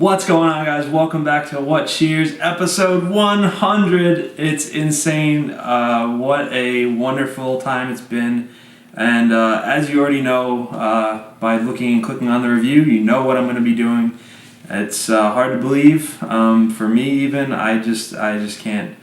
What's going on, guys? Welcome back to What Cheers, episode 100. It's insane. What a wonderful time it's been. And as you already know, by looking and clicking on the review, you know what I'm going to be doing. It's hard to believe. For me even, I just can't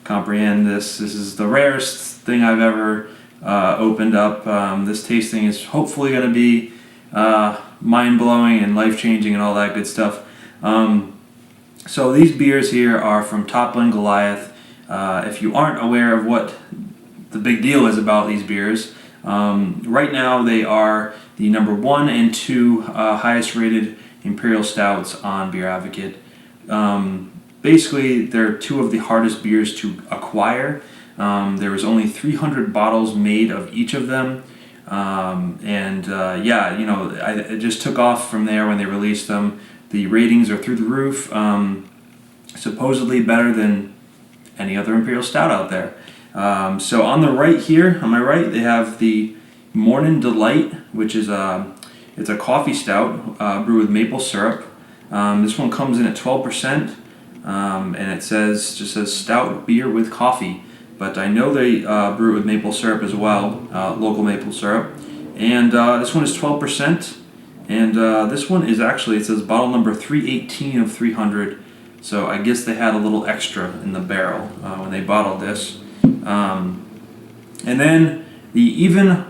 comprehend this. This is the rarest thing I've ever opened up. This tasting is hopefully going to be mind-blowing and life-changing and all that good stuff. So these beers here are from Toppling Goliath. If you aren't aware of what the big deal is about these beers, right now they are the number 1 and 2 highest rated Imperial Stouts on Beer Advocate. Basically, they're 2 of the hardest beers to acquire. There was only 300 bottles made of each of them. It just took off from there when they released them. The ratings are through the roof, supposedly better than any other Imperial Stout out there. So on the right here, on my right, they have the Mornin Delight, which is it's a coffee stout brewed with maple syrup. This one comes in at 12%, and it just says stout beer with coffee. But I know they brew it with maple syrup as well, local maple syrup. And this one is 12%. And this one is actually, it says bottle number 318 of 300. So I guess they had a little extra in the barrel when they bottled this. And then the even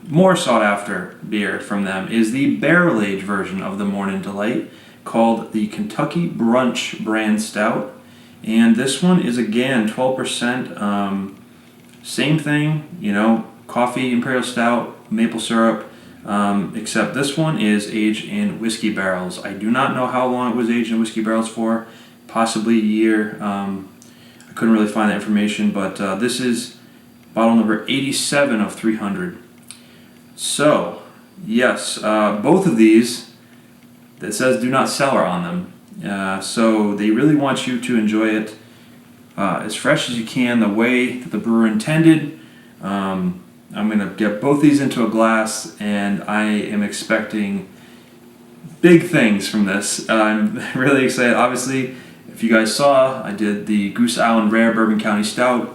more sought after beer from them is the barrel aged version of the Mornin Delight, called the Kentucky Brunch brand stout. And this one is again 12%. Same thing, coffee, Imperial Stout, maple syrup. Except this one is aged in whiskey barrels. I do not know how long it was aged in whiskey barrels for, possibly a year. I couldn't really find that information, but this is bottle number 87 of 300. So, yes, both of these, that says do not cellar on them. So they really want you to enjoy it as fresh as you can, the way that the brewer intended. I'm going to get both these into a glass, and I am expecting big things from this. I'm really excited. Obviously, if you guys saw, I did the Goose Island Rare Bourbon County Stout,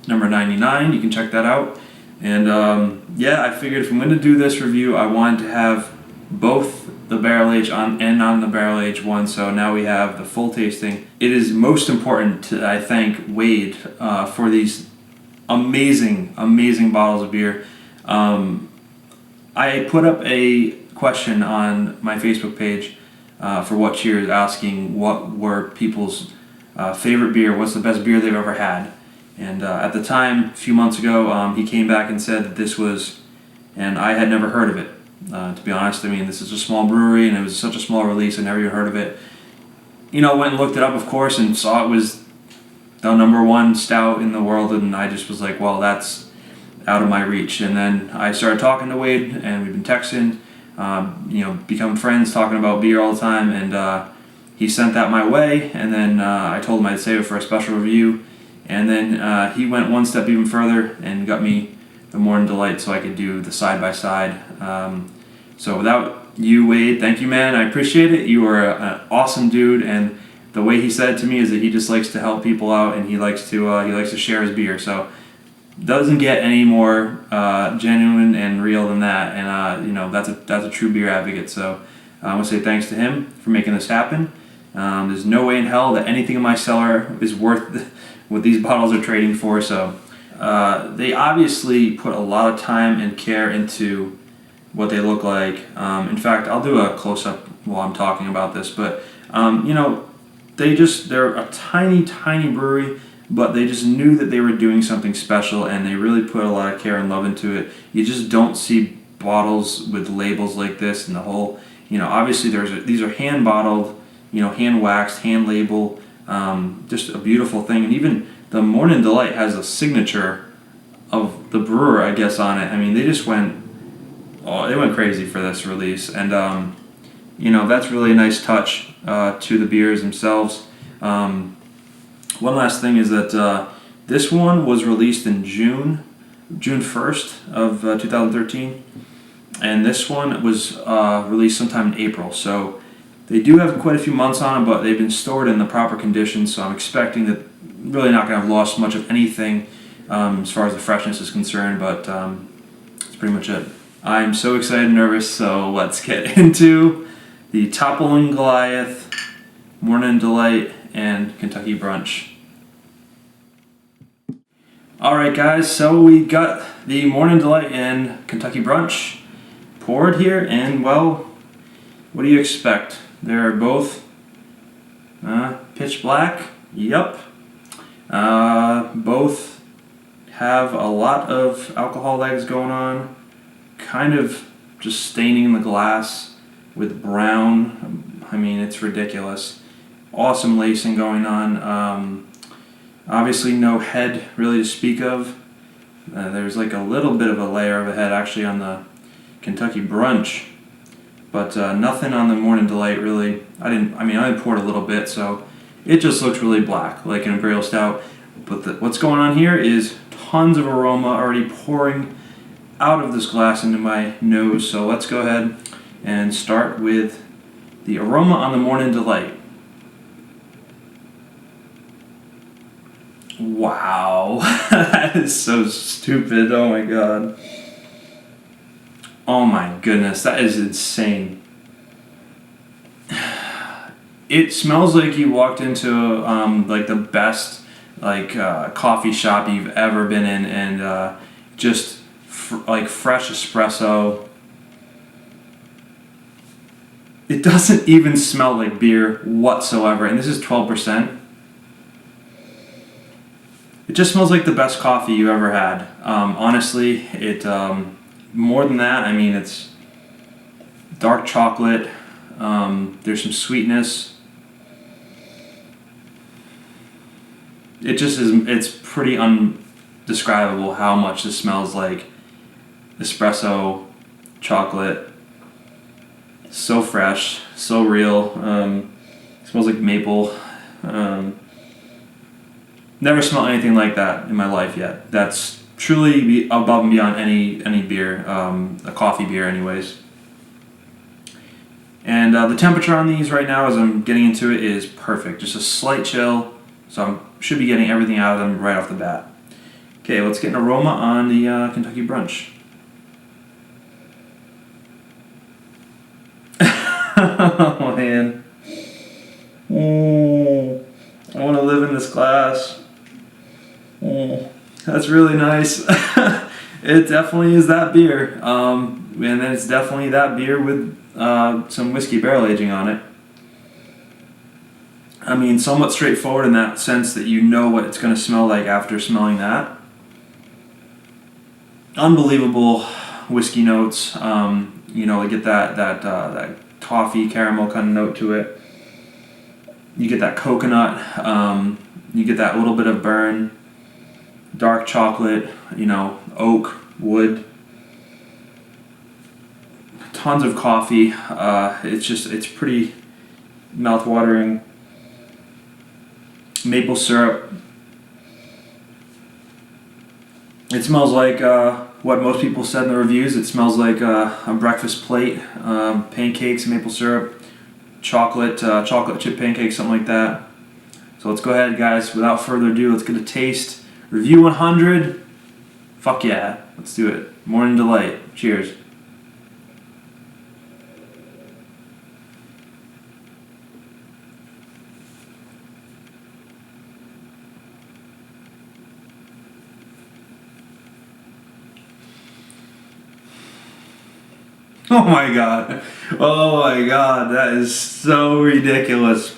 number 99. You can check that out. And I figured if I'm going to do this review, I wanted to have both the barrel age on the barrel age one. So now we have the full tasting. It is most important to, I thank Wade for these amazing bottles of beer. I put up a question on my Facebook page for What Cheers, asking what were people's favorite beer, what's the best beer they've ever had. And at the time, a few months ago, he came back and said that this was, and I had never heard of it. To be honest, this is a small brewery and it was such a small release, I never even heard of it. Went and looked it up, of course, and saw it was the number 1 stout in the world, and I just was like, well, that's out of my reach. And then I started talking to Wade, and we've been texting, become friends, talking about beer all the time, and he sent that my way, and then I told him I'd save it for a special review, and then he went one step even further and got me the Mornin Delight so I could do the side-by-side. So without you, Wade, thank you, man, I appreciate it. You are an awesome dude, and the way he said it to me is that he just likes to help people out, and he likes to share his beer. So doesn't get any more genuine and real than that. And that's a true beer advocate. So I want to say thanks to him for making this happen. There's no way in hell that anything in my cellar is worth what these bottles are trading for. So they obviously put a lot of time and care into what they look like. In fact, I'll do a close-up while I'm talking about this, but they're a tiny brewery, but they just knew that they were doing something special, and they really put a lot of care and love into it. You just don't see bottles with labels like this, and the whole, obviously these are hand bottled, hand waxed, hand label, just a beautiful thing. And even the Mornin Delight has a signature of the brewer, I guess, on it. They just went crazy for this release, and that's really a nice touch to the beers themselves. One last thing is that this one was released in June 1st of 2013, and this one was released sometime in April. So They do have quite a few months on them, but they've been stored in the proper condition, so I'm expecting that really not going to have lost much of anything as far as the freshness is concerned, but that's pretty much it. I'm so excited and nervous, so let's get into the Toppling Goliath, Mornin Delight, and Kentucky Brunch. Alright guys, so we got the Mornin Delight and Kentucky Brunch poured here, and well, what do you expect? They're both pitch black. Yep. Both have a lot of alcohol legs going on, kind of just staining the glass with brown. I mean, it's ridiculous. Awesome lacing going on. Obviously no head really to speak of. There's like a little bit of a layer of a head actually on the Kentucky Brunch, but nothing on the Mornin Delight really. I poured a little bit, so it just looks really black, like an Imperial Stout. But what's going on here is tons of aroma already pouring out of this glass into my nose. So let's go ahead and start with the aroma on the Mornin Delight. Wow, that is so stupid. Oh my god. Oh my goodness, that is insane. It smells like you walked into like the best coffee shop you've ever been in, and just like fresh espresso. It doesn't even smell like beer whatsoever, and this is 12%. It just smells like the best coffee you ever had. Honestly, it more than that. I mean, it's dark chocolate. There's some sweetness. It just is. It's pretty undescribable how much this smells like espresso, chocolate. So fresh, so real. It smells like maple. Never smelled anything like that in my life yet. That's truly above and beyond any beer, a coffee beer anyways. And the temperature on these right now as I'm getting into it is perfect. Just a slight chill, so I should be getting everything out of them right off the bat. Okay, let's get an aroma on the Kentucky Brunch. Oh man. Oh, I want to live in this glass. Oh, that's really nice. It definitely is that beer. And then it's definitely that beer with some whiskey barrel aging on it. I mean, somewhat straightforward in that sense that you know what it's going to smell like after smelling that. Unbelievable whiskey notes. You know, you get that toffee caramel kind of note to it. You get that coconut. You get that little bit of burn. Dark chocolate, you know, oak, wood, tons of coffee. It's pretty mouth-watering. Maple syrup. It smells like what most people said in the reviews. It smells like a breakfast plate, pancakes, maple syrup, chocolate chip pancakes, something like that. So let's go ahead, guys. Without further ado, let's get a taste. Review 100. Fuck yeah. Let's do it. Mornin Delight. Cheers. Oh my god. Oh my god. That is so ridiculous.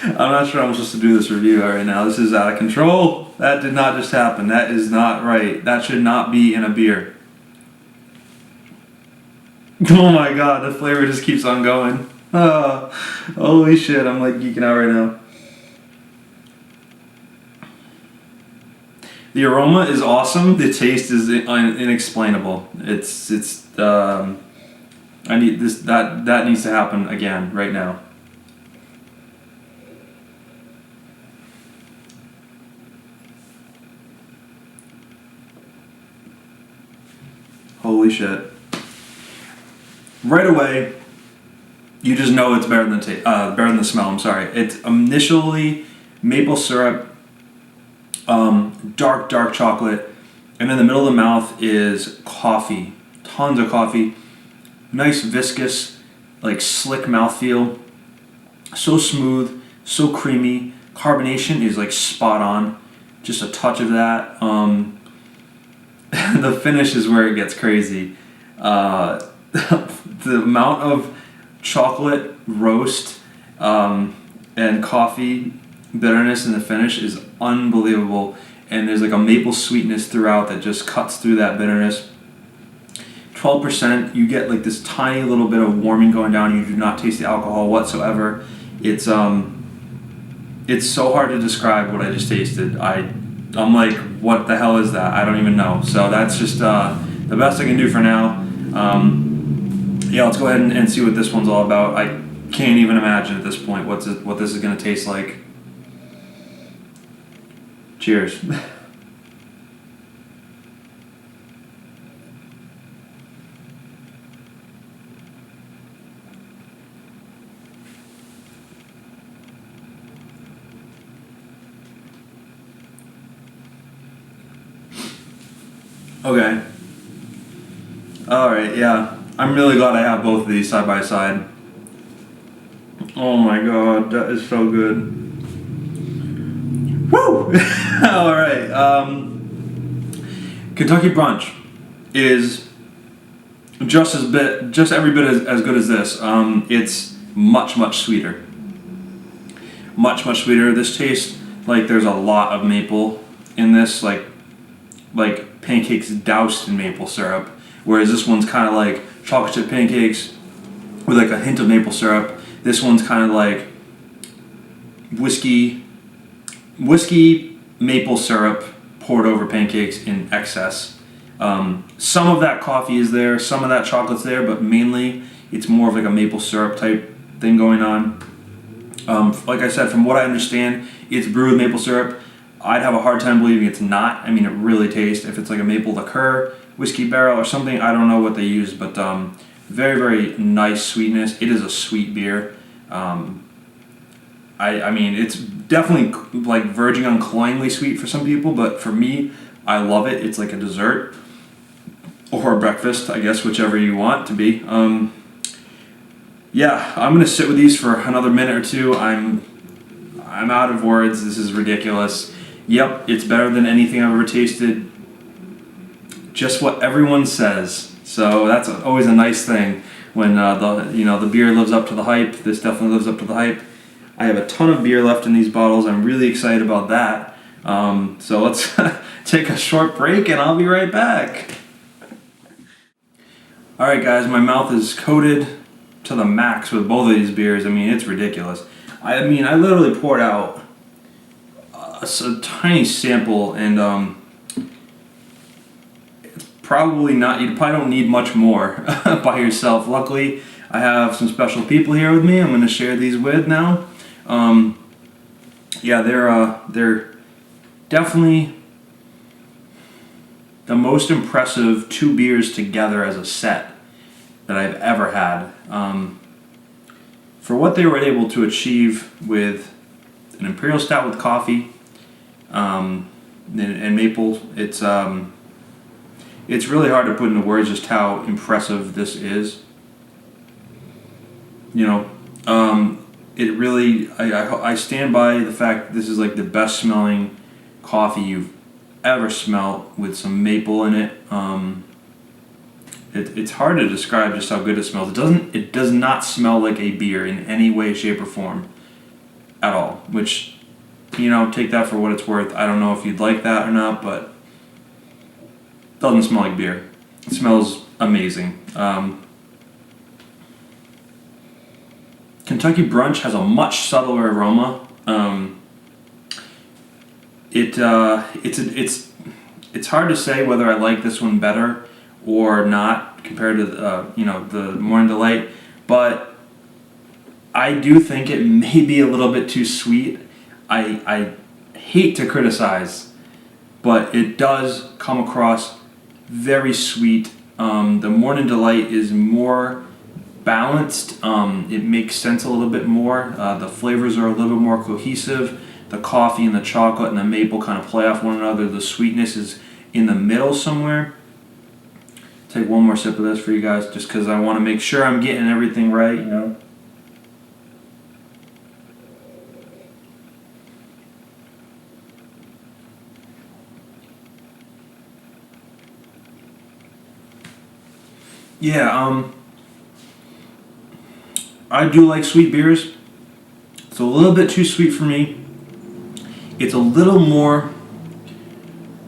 I'm not sure I'm supposed to do this review right now. This is out of control. That did not just happen. That is not right. That should not be in a beer. Oh my god, the flavor just keeps on going. Oh, holy shit, I'm like geeking out right now. The aroma is awesome. The taste is inexplainable. I need this. That needs to happen again right now. Holy shit. right away, you just know it's better than better than the smell. I'm sorry. It's initially maple syrup, dark chocolate, and in the middle of the mouth is coffee. Tons of coffee. Nice viscous, like slick mouthfeel. So smooth, so creamy. Carbonation is like spot on. Just a touch of that. The finish is where it gets crazy. The amount of chocolate roast and coffee bitterness in the finish is unbelievable, and there's like a maple sweetness throughout that just cuts through that bitterness. 12%, you get like this tiny little bit of warming going down. You do not taste the alcohol whatsoever. It's so hard to describe what I just tasted. I'm like, what the hell is that? I don't even know. So that's just the best I can do for now. Yeah, let's go ahead and see what this one's all about. I can't even imagine at this point what this is going to taste like. Cheers. Okay. Alright, yeah. I'm really glad I have both of these side by side. Oh my god, that is so good. Woo! Alright, Kentucky Brunch is just every bit as good as this. It's much sweeter. Much sweeter. This tastes like there's a lot of maple in this, like pancakes doused in maple syrup, whereas this one's kind of like chocolate chip pancakes with like a hint of maple syrup. This one's kind of like whiskey maple syrup poured over pancakes in excess. Some of that coffee is there, some of that chocolate's there, but mainly it's more of like a maple syrup type thing going on. Like I said, from what I understand, it's brewed with maple syrup. I'd have a hard time believing it's not. I mean, it really tastes, if it's like a maple liqueur, whiskey barrel or something, I don't know what they use, but very nice sweetness. It is a sweet beer. I mean, it's definitely like verging on cloyingly sweet for some people, but for me, I love it. It's like a dessert or a breakfast, I guess, whichever you want to be. Yeah, I'm gonna sit with these for another minute or two. I'm out of words. This is ridiculous. Yep, it's better than anything I've ever tasted. Just what everyone says. So that's always a nice thing when the beer lives up to the hype. This definitely lives up to the hype. I have a ton of beer left in these bottles. I'm really excited about that. So let's take a short break and I'll be right back. Alright guys, my mouth is coated to the max with both of these beers. I mean, it's ridiculous. I literally poured out a tiny sample, and it's probably not, you probably don't need much more by yourself. Luckily, I have some special people here with me I'm going to share these with now. Yeah, they're definitely the most impressive two beers together as a set that I've ever had. For what they were able to achieve with an Imperial Stout with coffee and maple, it's really hard to put into words just how impressive this is. It really, I stand by the fact that this is like the best smelling coffee you've ever smelled with some maple in it. It's hard to describe just how good it smells. It does not smell like a beer in any way, shape, or form at all, which, take that for what it's worth. I don't know if you'd like that or not, but it doesn't smell like beer. It smells amazing. Kentucky Brunch has a much subtler aroma. It's hard to say whether I like this one better or not compared to the Mornin Delight, but I do think it may be a little bit too sweet. I hate to criticize, but it does come across very sweet. The Mornin Delight is more balanced. It makes sense a little bit more. The flavors are a little bit more cohesive. The coffee and the chocolate and the maple kind of play off one another. The sweetness is in the middle somewhere. Take one more sip of this for you guys, just because I want to make sure I'm getting everything right, you know. Yeah, I do like sweet beers. It's a little bit too sweet for me. It's a little more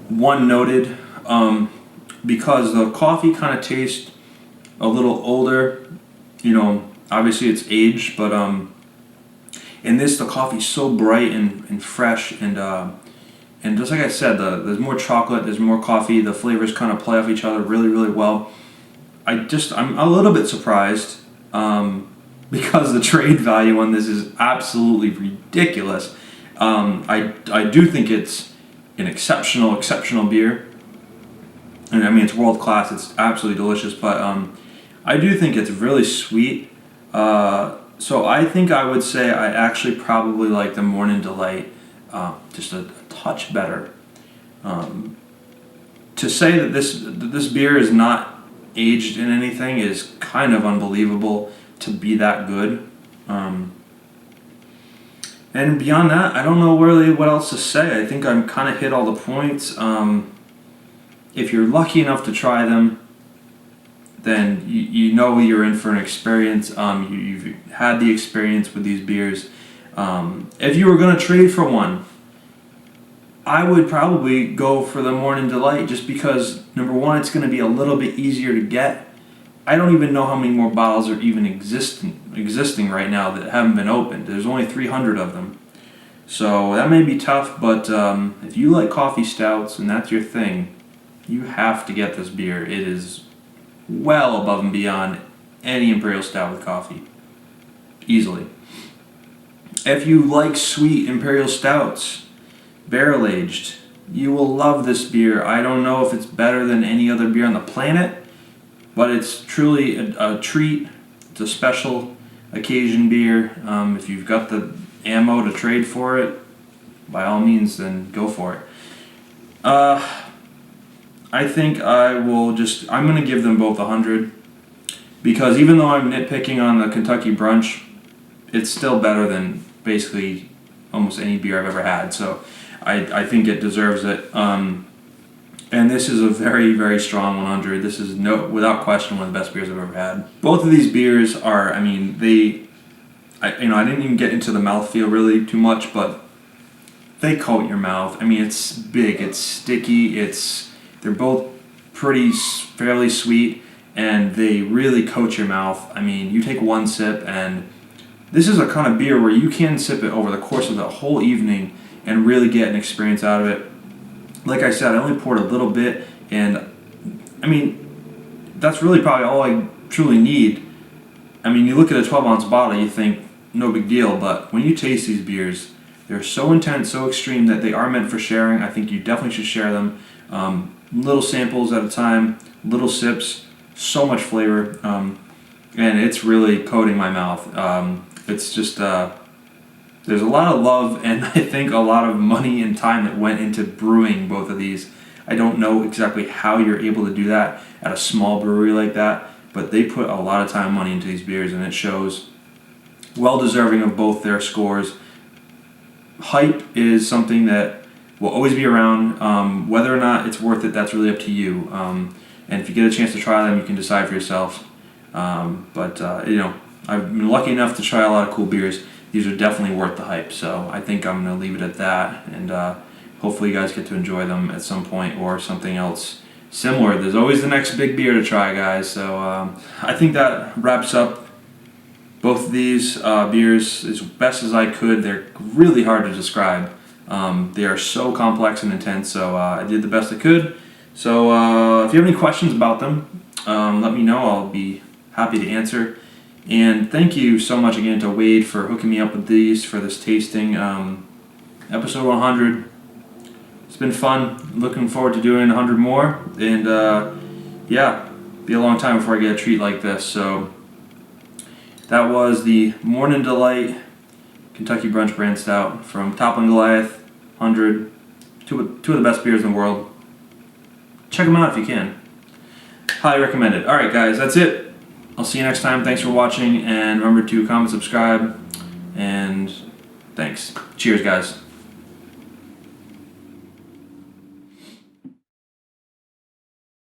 one-noted because the coffee kind of tastes a little older. You know, obviously it's aged, but in this the coffee's so bright and fresh and just like I said, there's more chocolate, there's more coffee. The flavors kind of play off each other really, really well. I'm a little bit surprised because the trade value on this is absolutely ridiculous. I do think it's an exceptional beer, and I mean it's world class. It's absolutely delicious, but I do think it's really sweet. So I think I would say I actually probably like the Mornin Delight just a touch better. To say that this beer is not aged in anything is kind of unbelievable to be that good. And beyond that, I don't know really what else to say. I think I'm kind of hit all the points. If you're lucky enough to try them, then you know you're in for an experience. You've had the experience with these beers. If you were going to trade for one, I would probably go for the Mornin Delight just because, number one, it's going to be a little bit easier to get. I don't even know how many more bottles are even existing right now that haven't been opened. There's only 300 of them. So that may be tough, but if you like coffee stouts and that's your thing, you have to get this beer. It is well above and beyond any Imperial Stout with coffee. Easily. If you like sweet Imperial Stouts, barrel aged, you will love this beer. I don't know if it's better than any other beer on the planet, but it's truly a treat. It's a special occasion beer. If you've got the ammo to trade for it, by all means, then go for it. I think I'm going to give them both 100, because even though I'm nitpicking on the Kentucky Brunch, it's still better than basically almost any beer I've ever had. So I think it deserves it. And this is a very, very strong 100. This is without question one of the best beers I've ever had. Both of these beers are, I mean, I didn't even get into the mouthfeel really too much, but they coat your mouth. I mean, it's big, it's sticky, they're both fairly sweet, and they really coat your mouth. I mean, you take one sip, and this is a kind of beer where you can sip it over the course of the whole evening and really get an experience out of it. Like I said, I only poured a little bit, and I mean, that's really probably all I truly need. I mean, you look at a 12-ounce bottle, you think, no big deal, but when you taste these beers, they're so intense, so extreme that they are meant for sharing. I think you definitely should share them. Little samples at a time, little sips, so much flavor, and it's really coating my mouth. It's just, there's a lot of love and I think a lot of money and time that went into brewing both of these. I don't know exactly how you're able to do that at a small brewery like that, but they put a lot of time and money into these beers, and it shows. Well deserving of both their scores. Hype is something that will always be around. Whether or not it's worth it, that's really up to you. And if you get a chance to try them, you can decide for yourself. But I've been lucky enough to try a lot of cool beers. These are definitely worth the hype, so I think I'm going to leave it at that, and hopefully you guys get to enjoy them at some point or something else similar. There's always the next big beer to try, guys, so I think that wraps up both of these beers as best as I could. They're really hard to describe. They are so complex and intense, so I did the best I could. So if you have any questions about them, let me know. I'll be happy to answer. And thank you so much again to Wade for hooking me up with these for this tasting. Episode 100. It's been fun. Looking forward to doing 100 more. And be a long time before I get a treat like this. So That was the Mornin Delight Kentucky Brunch brand stout from Toppling Goliath, 100. Two of the best beers in the world. Check them out if you can. Highly recommend it. Alright guys, that's it. I'll see you next time. Thanks for watching, and remember to comment, subscribe, and thanks. Cheers guys.